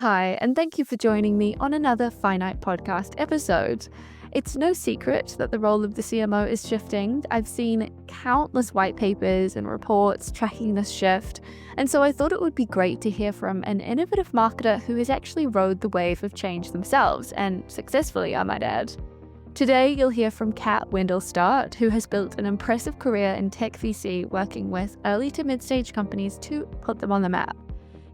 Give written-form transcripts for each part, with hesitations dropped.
Hi, and thank you for joining me on another Finite Podcast episode. It's no secret that the role of the CMO is shifting. I've seen countless white papers and reports tracking this shift, and so I thought it would be great to hear from an innovative marketer who has actually rode the wave of change themselves, and successfully, I might add. Today, you'll hear from Kat Wendelstadt, who has built an impressive career in tech VC, working with early to mid-stage companies to put them on the map.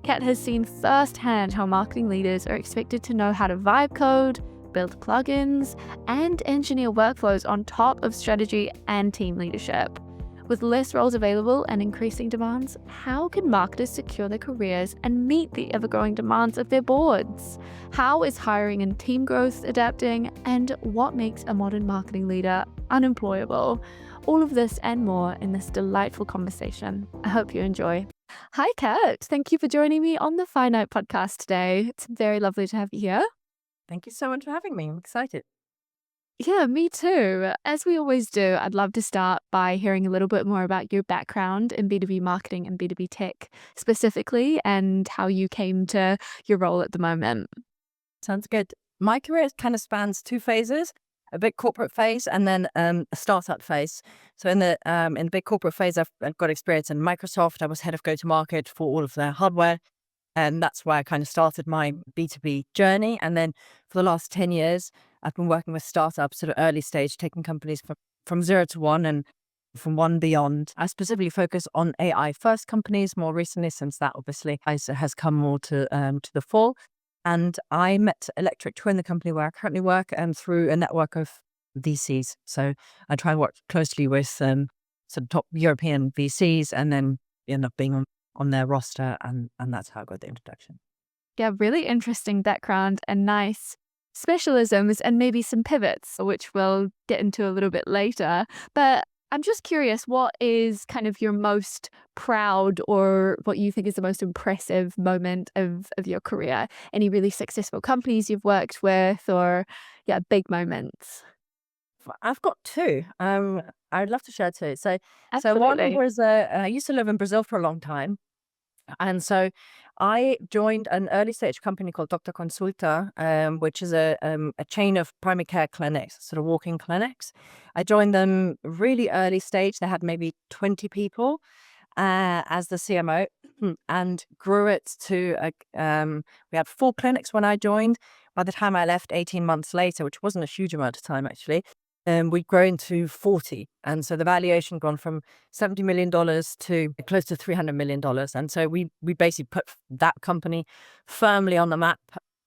Kat has seen firsthand how marketing leaders are expected to know how to vibe code, build plugins, and engineer workflows on top of strategy and team leadership. With less roles available and increasing demands, how can marketers secure their careers and meet the ever-growing demands of their boards? How is hiring and team growth adapting? And what makes a modern marketing leader unemployable? All of this and more in this delightful conversation. I hope you enjoy. Hi, Kat. Thank you for joining me on the Finite Podcast today. It's very lovely to have you here. Thank you so much for having me. I'm excited. Yeah, me too. As we always do, I'd love to start by hearing a little bit more about your background in B2B marketing and B2B tech specifically, and how you came to your role at the moment. Sounds good. My career kind of spans two phases, a big corporate phase and then a startup phase. So in the big corporate phase, I've got experience in Microsoft. I was head of go-to-market for all of their hardware. And that's where I kind of started my B2B journey. And then for the last 10 years, I've been working with startups at an early stage, taking companies from 0 to 1 and from 1 beyond. I specifically focus on AI first companies more recently, since that obviously has come more to the fore. And I met Electric Twin, the company where I currently work, through a network of VCs. So I try and work closely with some top European VCs, and then end up being on their roster, and that's how I got the introduction. Yeah, really interesting background and nice specialisms and maybe some pivots, which we'll get into a little bit later. But I'm just curious, what is kind of your most proud or what you think is the most impressive moment of your career? Any really successful companies you've worked with, or big moments? I've got two. I'd love to share two. So one Absolutely. was I used to live in Brazil for a long time. And so I joined an early stage company called Dr. Consulta, which is a chain of primary care clinics, sort of walk-in clinics. I joined them really early stage. They had maybe 20 people as the CMO, and grew it to, we had 4 clinics when I joined. By the time I left 18 months later, which wasn't a huge amount of time actually, we'd grown to 40. And so the valuation gone from $70 million to close to $300 million. And so we basically put that company firmly on the map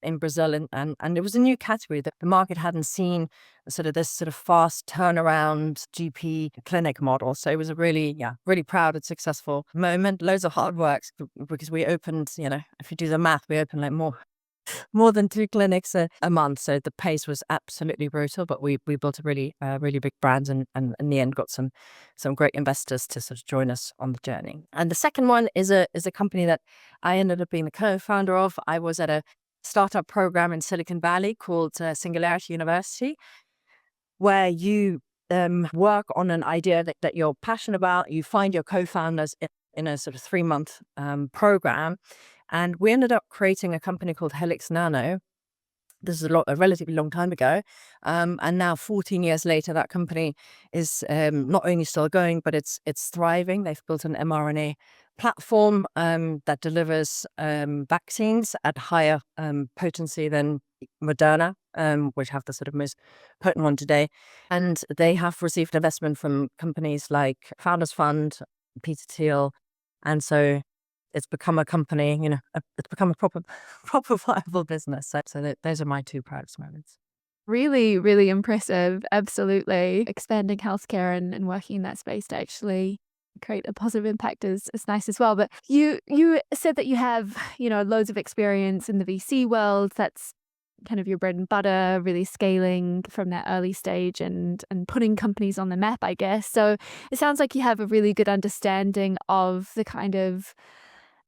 in Brazil. And it was a new category that the market hadn't seen, this sort of fast turnaround GP clinic model. So it was a really proud and successful moment. Loads of hard work, because we opened, if you do the math, we opened like more than 2 clinics a month. So the pace was absolutely brutal, but we built a really big brand, and in the end got some great investors to sort of join us on the journey. And the second one is a company that I ended up being the co-founder of. I was at a startup program in Silicon Valley called Singularity University, where you work on an idea that you're passionate about. You find your co-founders in a sort of 3-month program. And we ended up creating a company called Helix Nano. This is a relatively long time ago. And now 14 years later, that company is not only still going, but it's thriving. They've built an mRNA platform that delivers vaccines at higher potency than Moderna, which have the sort of most potent one today. And they have received investment from companies like Founders Fund, Peter Thiel. And so it's become a company, it's become a proper viable business. So those are my two proudest moments. Really, really impressive. Absolutely. Expanding healthcare and working in that space to actually create a positive impact is nice as well. But you said that you have, loads of experience in the VC world. That's kind of your bread and butter, really scaling from that early stage and putting companies on the map, I guess. So it sounds like you have a really good understanding of the kind of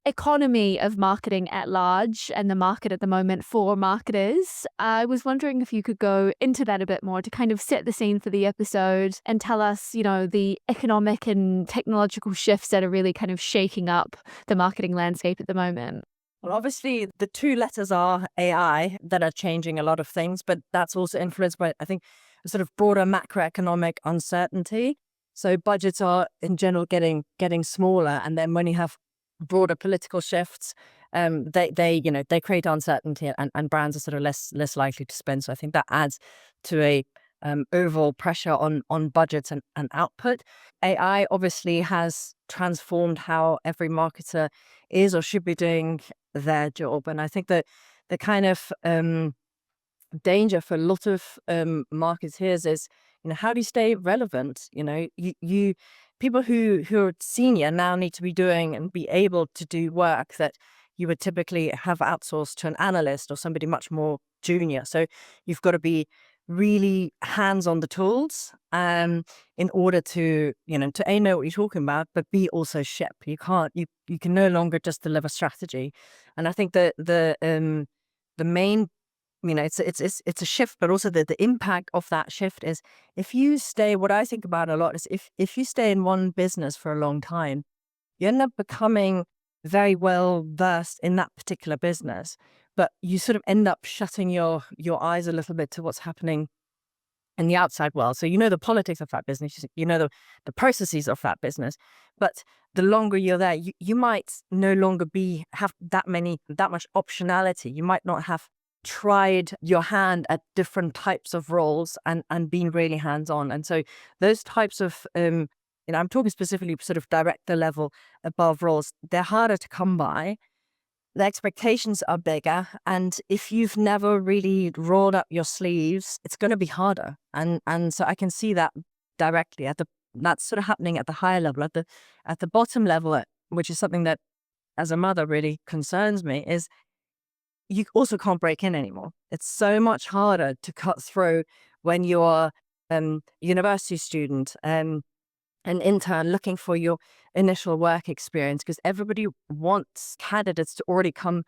economy of marketing at large and the market at the moment for marketers. I was wondering if you could go into that a bit more to kind of set the scene for the episode and tell us, the economic and technological shifts that are really kind of shaking up the marketing landscape at the moment. Well, obviously, the two letters are AI that are changing a lot of things, but that's also influenced by, I think, a sort of broader macroeconomic uncertainty. So budgets are in general getting smaller, and then when you have broader political shifts, they create uncertainty, and brands are sort of less likely to spend. So I think that adds to a overall pressure on budgets and output. AI obviously has transformed how every marketer is or should be doing their job. And I think that the kind of danger for a lot of marketeers is, how do you stay relevant? You people who are senior now need to be doing and be able to do work that you would typically have outsourced to an analyst or somebody much more junior. So you've got to be really hands on the tools in order to to A, know what you're talking about, but B, also ship. You can no longer just deliver strategy. And I think that the main, it's a shift, but also the impact of that shift is, if you stay, what I think about a lot is, if you stay in one business for a long time, you end up becoming very well versed in that particular business, but you sort of end up shutting your eyes a little bit to what's happening in the outside world. So the politics of that business, the processes of that business, but the longer you're there, you might no longer have that much optionality. You might not have tried your hand at different types of roles and been really hands-on. And so those types of I'm talking specifically sort of director level above roles, they're harder to come by. The expectations are bigger, and if you've never really rolled up your sleeves, it's going to be harder. And so I can see that directly that's sort of happening at the higher level. At the bottom level, which is something that as a mother really concerns me, is you also can't break in anymore. It's so much harder to cut through when you're a university student, an intern looking for your initial work experience, because everybody wants candidates to already come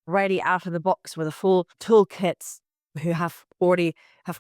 ready out of the box with a full toolkit, who have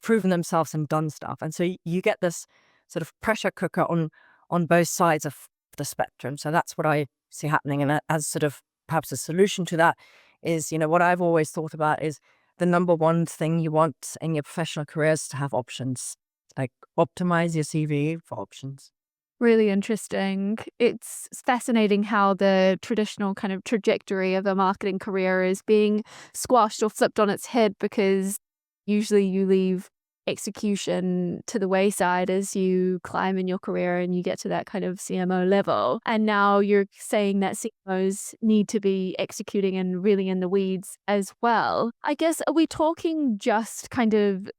proven themselves and done stuff. And so you get this sort of pressure cooker on both sides of the spectrum. So that's what I see happening. And as sort of perhaps a solution to that is, what I've always thought about is, the number one thing you want in your professional career is to have options. Like, optimize your CV for options. Really interesting. It's fascinating how the traditional kind of trajectory of a marketing career is being squashed or flipped on its head, because usually you leave execution to the wayside as you climb in your career and you get to that kind of CMO level. And now you're saying that CMOs need to be executing and really in the weeds as well. I guess, are we talking just kind of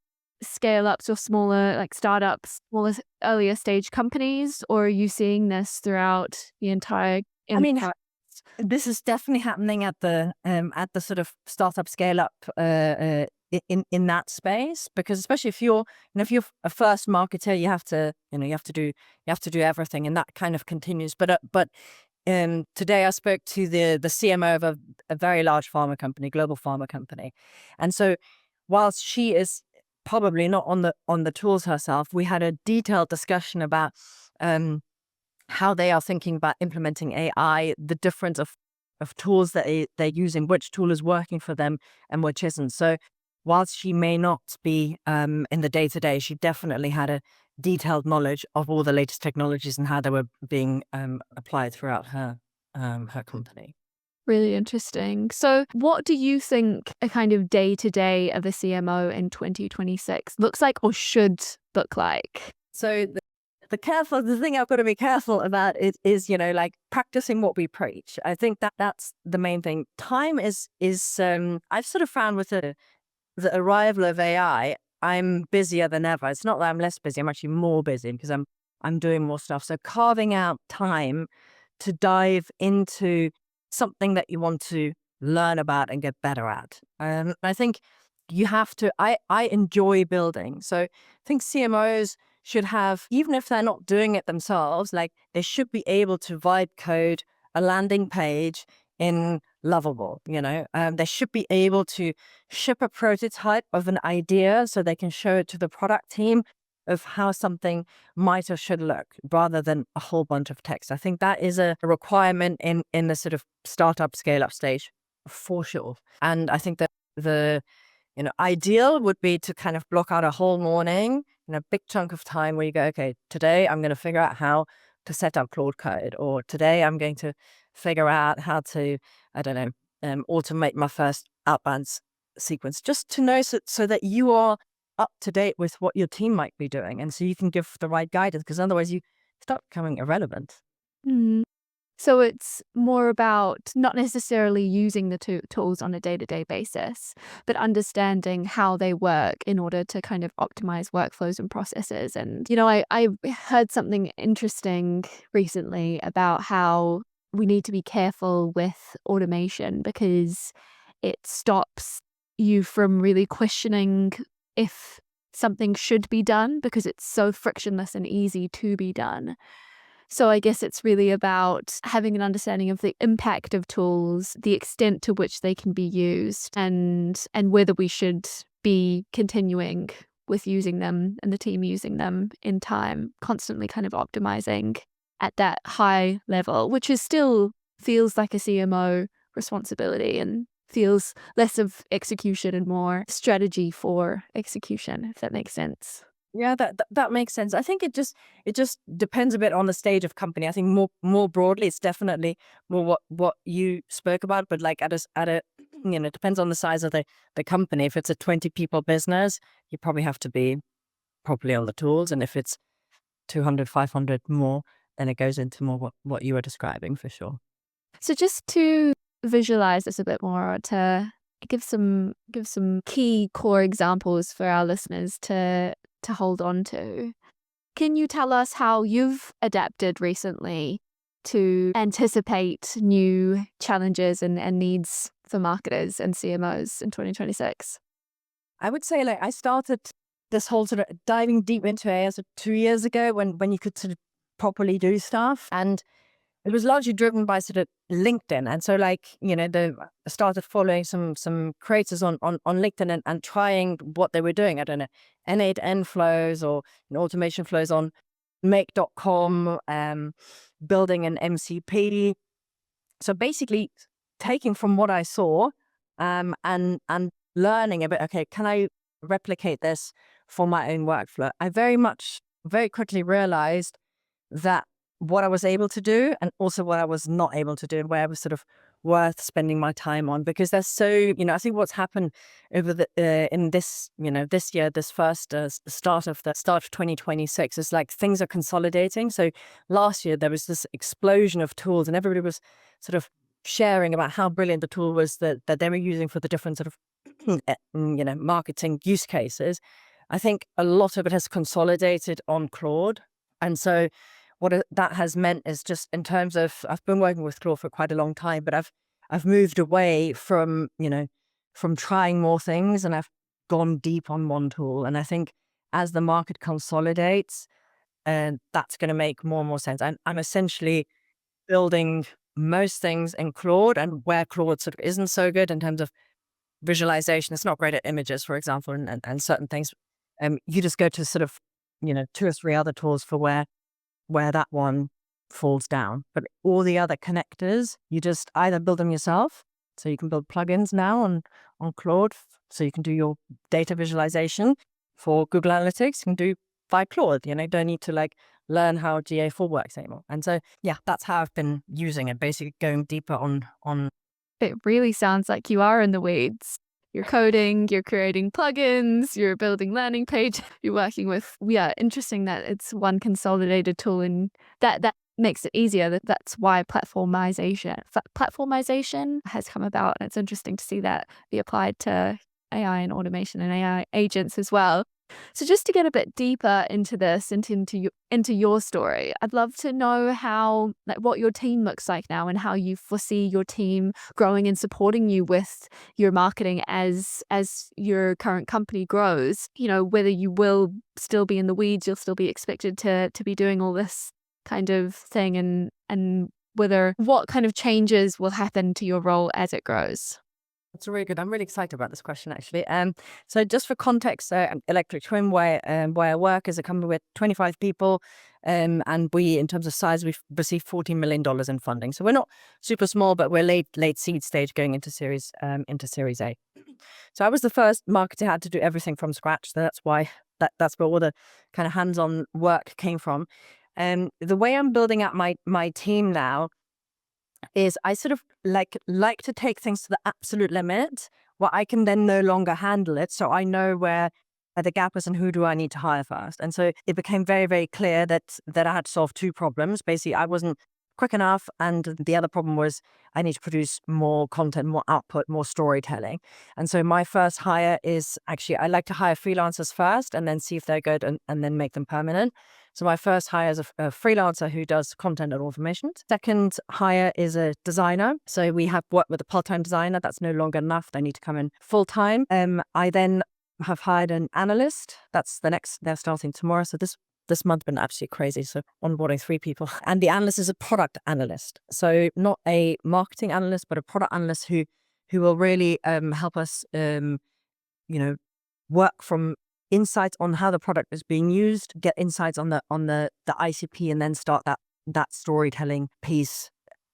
scale ups or smaller, like startups, smaller, earlier stage companies, or are you seeing this throughout the entire enterprise? This is definitely happening at the sort of startup scale up in that space, because especially if you're a first marketer, you have to do everything, and that kind of continues. But today I spoke to the CMO of a very large pharma company, global pharma company, and so whilst she is probably not on the tools herself, we had a detailed discussion about how they are thinking about implementing AI, the difference of tools that they're using, which tool is working for them and which isn't. So whilst she may not be in the day-to-day, she definitely had a detailed knowledge of all the latest technologies and how they were being applied throughout her company. Really interesting. So what do you think a kind of day-to-day of a CMO in 2026 looks like, or should look like? So the thing I've got to be careful about is like practicing what we preach. I think that's the main thing. Time is I've sort of found with the arrival of AI, I'm busier than ever. It's not that I'm less busy, I'm actually more busy because I'm doing more stuff. So carving out time to dive into something that you want to learn about and get better at. I think you have to, I enjoy building. So I think CMOs should have, even if they're not doing it themselves, like they should be able to vibe code a landing page in Lovable, they should be able to ship a prototype of an idea so they can show it to the product team of how something might or should look, rather than a whole bunch of text. I think that is a requirement in the sort of startup scale up stage. for sure. And I think that the ideal would be to kind of block out a whole morning, big chunk of time where you go, okay, today I'm going to figure out how to set up Claude Code, or today I'm going to figure out how to, I don't know, automate my first outbound sequence, just to know so that you are up to date with what your team might be doing. And so you can give the right guidance, because otherwise you start becoming irrelevant. Mm. So it's more about not necessarily using the tools on a day-to-day basis, but understanding how they work in order to kind of optimize workflows and processes. And, I heard something interesting recently about how we need to be careful with automation because it stops you from really questioning if something should be done because it's so frictionless and easy to be done. So I guess it's really about having an understanding of the impact of tools, the extent to which they can be used, and whether we should be continuing with using them and the team using them in time, constantly kind of optimizing at that high level, which is still feels like a CMO responsibility and feels less of execution and more strategy for execution, if that makes sense. Yeah, that makes sense. I think it just depends a bit on the stage of company. I think more broadly, it's definitely more what you spoke about, but like at a it depends on the size of the company. If it's a 20 people business, you probably have to be properly on the tools, and if it's 200, 500 more, then it goes into more what you were describing for sure. So just to visualize this a bit more, to give some key core examples for our listeners to hold on to. Can you tell us how you've adapted recently to anticipate new challenges and needs for marketers and CMOs in 2026? I would say I started this whole sort of diving deep into AI 2 years ago when you could sort of properly do stuff. And it was largely driven by sort of LinkedIn. And so I started following some creators on LinkedIn and trying what they were doing. I don't know, N8N flows or automation flows on make.com, building an MCP. So basically taking from what I saw and learning a bit, okay, can I replicate this for my own workflow? I very quickly realized that what I was able to do and also what I was not able to do, and where it was sort of worth spending my time on, because there's so, I think what's happened over in this, this year, this first start of 2026 is like things are consolidating. So last year there was this explosion of tools and everybody was sort of sharing about how brilliant the tool was that they were using for the different sort of, marketing use cases. I think a lot of it has consolidated on Claude. And so that has meant is just in terms of, I've been working with Claude for quite a long time, but I've moved away from trying more things, and I've gone deep on one tool. And I think as the market consolidates, that's going to make more and more sense. I'm essentially building most things in Claude, and where Claude sort of isn't so good in terms of visualization, it's not great at images, for example, and certain things. You just go to sort of, 2 or 3 other tools for where that one falls down. But all the other connectors, you just either build them yourself. So you can build plugins now on Claude. So you can do your data visualization for Google Analytics. You can do by Claude. Don't need to learn how GA4 works anymore. And so, yeah, that's how I've been using it, basically going deeper on. It really sounds like you are in the weeds. You're coding, you're creating plugins, you're building landing page, you're working with, interesting that it's one consolidated tool, and that makes it easier. That's why platformization has come about. And it's interesting to see that be applied to AI and automation and AI agents as well. So just to get a bit deeper into this, into your story, I'd love to know how, what your team looks like now and how you foresee your team growing and supporting you with your marketing as your current company grows. Whether you will still be in the weeds, you'll still be expected to be doing all this kind of thing, and whether what kind of changes will happen to your role as it grows. That's really good. I'm really excited about this question, actually. So just for context, Electric Twin, where I work, is a company with 25 people, and we, in terms of size, we've received $14 million in funding. So we're not super small, but we're late seed stage, going into Series A. So I was the first marketer, had to do everything from scratch. So that's why that's where all the kind of hands-on work came from. The way I'm building out my team now is I sort of like to take things to the absolute limit where I can then no longer handle it. So I know where the gap is and who do I need to hire first. And so it became very, very clear that I had to solve two problems. Basically, I wasn't quick enough. And the other problem was I need to produce more content, more output, more storytelling. And so my first hire is actually, I like to hire freelancers first and then see if they're good and then make them permanent. So my first hire is a freelancer who does content and automation. Second hire is a designer. So we have worked with a part-time designer. That's no longer enough. They need to come in full-time. I then have hired an analyst. That's the next, they're starting tomorrow. So this month's been absolutely crazy. So onboarding 3 people. And the analyst is a product analyst. So not a marketing analyst, but a product analyst who will really help us, work from insights on how the product is being used, get insights on the ICP, and then start that storytelling piece,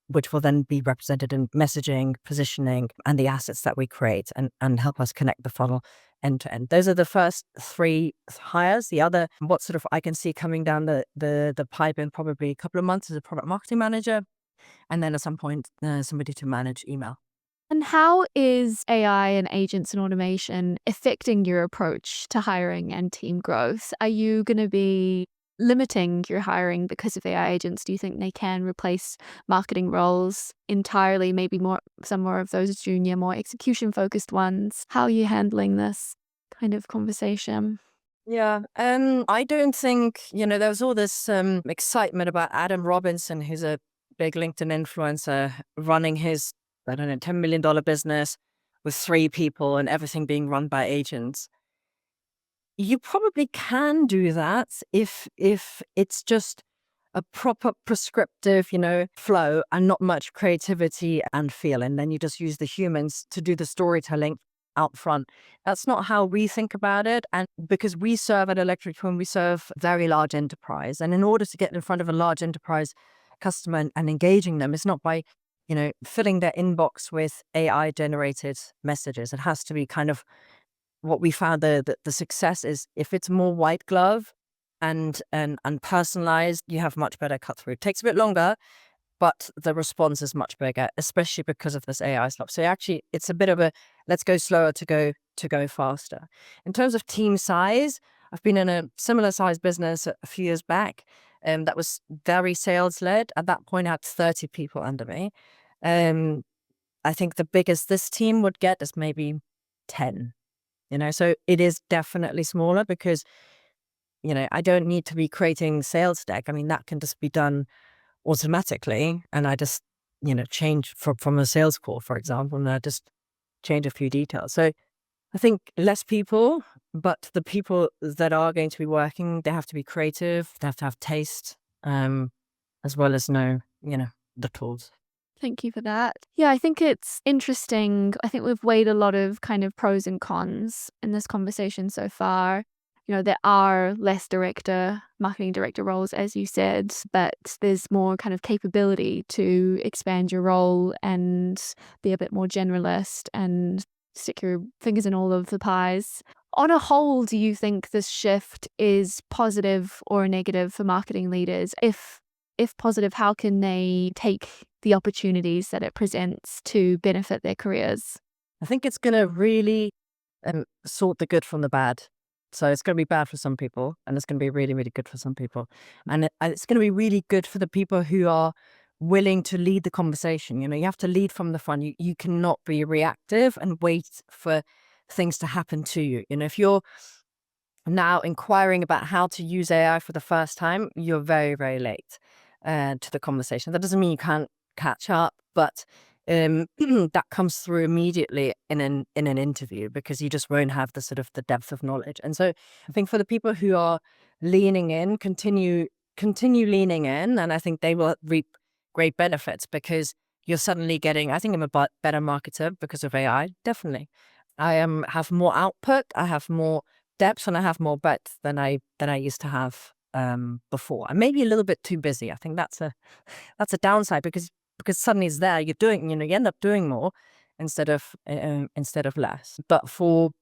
which will then be represented in messaging, positioning, and the assets that we create, and help us connect the funnel end to end. Those are the first 3 hires. The other, what sort of I can see coming down the pipe in probably a couple of months, is a product marketing manager, and then at some point somebody to manage email. And how is AI and agents and automation affecting your approach to hiring and team growth? Are you going to be limiting your hiring because of AI agents? Do you think they can replace marketing roles entirely, maybe some more of those junior, more execution-focused ones? How are you handling this kind of conversation? Yeah, I don't think, there was all this excitement about Adam Robinson, who's a big LinkedIn influencer, running his, I don't know, $10 million business with 3 people and everything being run by agents. You probably can do that if it's just a proper prescriptive, flow and not much creativity and feel. And then you just use the humans to do the storytelling out front. That's not how we think about it. And because we serve at Electric Twin, we serve very large enterprise. And in order to get in front of a large enterprise customer and engaging them, it's not by, filling their inbox with AI generated messages. It has to be kind of what we found the success is if it's more white glove and personalized, you have much better cut through. It takes a bit longer, but the response is much bigger, especially because of this AI stuff. So actually, it's a bit of a let's go slower to go faster. In terms of team size, I've been in a similar size business a few years back, and that was very sales led. At that point, I had 30 people under me. I think the biggest this team would get is maybe 10. So it is definitely smaller because, I don't need to be creating sales deck. I mean, that can just be done automatically. And I just, change from a sales call, for example, and I just change a few details. So I think less people, but the people that are going to be working, they have to be creative, they have to have taste, as well as know, the tools. Thank you for that. Yeah, I think it's interesting. I think we've weighed a lot of kind of pros and cons in this conversation so far. There are less marketing director roles, as you said, but there's more kind of capability to expand your role and be a bit more generalist and stick your fingers in all of the pies. On a whole, do you think this shift is positive or negative for marketing leaders? If positive, how can they take the opportunities that it presents to benefit their careers? I think it's going to really sort the good from the bad. So it's going to be bad for some people, and it's going to be really, really good for some people. And it's going to be really good for the people who are willing to lead the conversation. You have to lead from the front. You cannot be reactive and wait for things to happen to you. If you're now inquiring about how to use AI for the first time, you're very, very late to the conversation. That doesn't mean you can't catch up, but that comes through immediately in an interview because you just won't have the sort of the depth of knowledge. And so I think for the people who are leaning in, continue leaning in, and I think they will reap great benefits because you're suddenly getting, I think I'm a better marketer because of AI, definitely. I have more output, I have more depth, and I have more breadth than I used to have before. And maybe a little bit too busy. I think that's a downside because suddenly it's there, you're doing, you end up doing more instead of less. But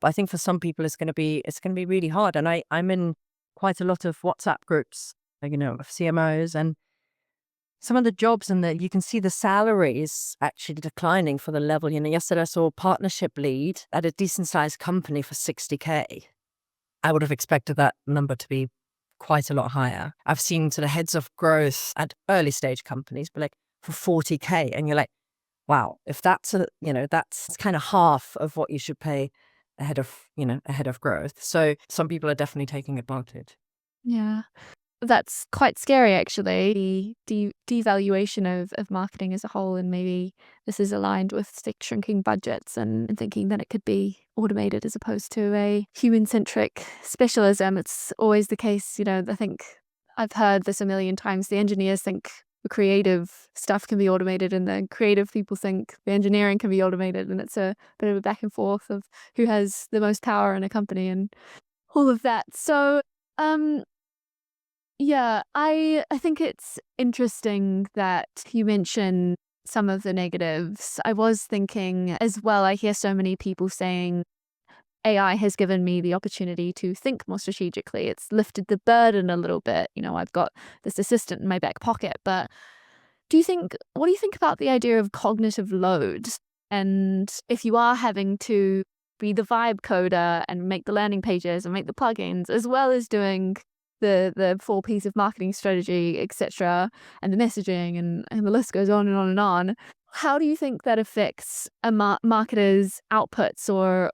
I think for some people it's gonna be really hard. And I'm in quite a lot of WhatsApp groups, of CMOs, and some of the jobs and you can see the salaries actually declining for the level. Yesterday I saw a partnership lead at a decent sized company for 60K. I would have expected that number to be quite a lot higher. I've seen sort of heads of growth at early stage companies, but like for 40K, and you're like, wow, if that's that's kind of half of what you should pay ahead of growth. So some people are definitely taking advantage. Yeah. That's quite scary, actually. The devaluation of marketing as a whole, and maybe this is aligned with shrinking budgets and thinking that it could be automated as opposed to a human-centric specialism. It's always the case, I think I've heard this a million times. The engineers think the creative stuff can be automated, and the creative people think the engineering can be automated, and it's a bit of a back and forth of who has the most power in a company and all of that. So, yeah, I think it's interesting that you mention some of the negatives. I was thinking as well, I hear so many people saying AI has given me the opportunity to think more strategically. It's lifted the burden a little bit. I've got this assistant in my back pocket. But what do you think about the idea of cognitive load? And if you are having to be the vibe coder and make the landing pages and make the plugins, as well as doing the full piece of marketing strategy, etc., and the messaging, and the list goes on and on and on. How do you think that affects a marketer's outputs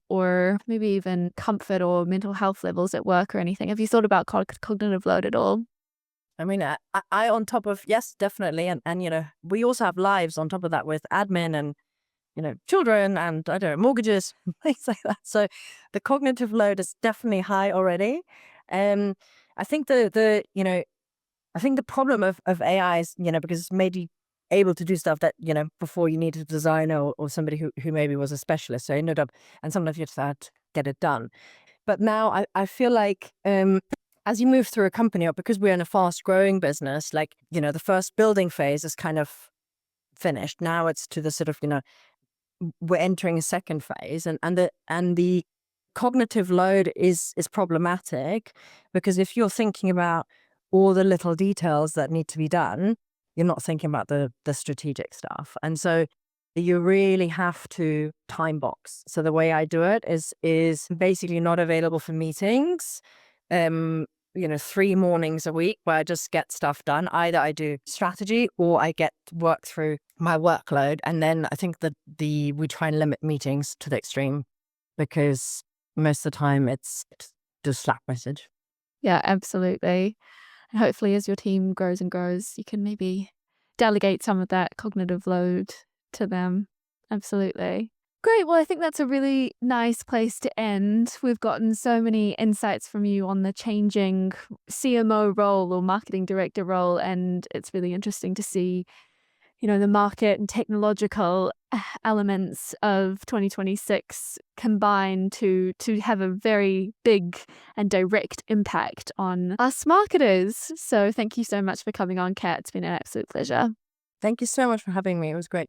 or maybe even comfort or mental health levels at work or anything? Have you thought about cognitive load at all? I mean, I on top of, yes, definitely. And we also have lives on top of that with admin and, children and, I don't know, mortgages, things like that. So the cognitive load is definitely high already. I think I think the problem of AI is, because it's made you able to do stuff that, before you needed a designer or somebody who maybe was a specialist. So I ended up, and sometimes you just had to get it done. But now I feel like, as you move through a company, or because we're in a fast growing business, like, the first building phase is kind of finished. Now it's to the sort of, we're entering a second phase, and the cognitive load is problematic, because if you're thinking about all the little details that need to be done, you're not thinking about the strategic stuff. And so you really have to time box. So the way I do it is basically not available for meetings. 3 mornings a week where I just get stuff done. Either I do strategy or I get work through my workload. And then I think that we try and limit meetings to the extreme, because most of the time it's just Slack message. Yeah, absolutely. And hopefully as your team grows and grows, you can maybe delegate some of that cognitive load to them. Absolutely. Great. Well, I think that's a really nice place to end. We've gotten so many insights from you on the changing CMO role or marketing director role, and it's really interesting to see, the market and technological elements of 2026 combine to have a very big and direct impact on us marketers. So thank you so much for coming on, Kat. It's been an absolute pleasure. Thank you so much for having me. It was great.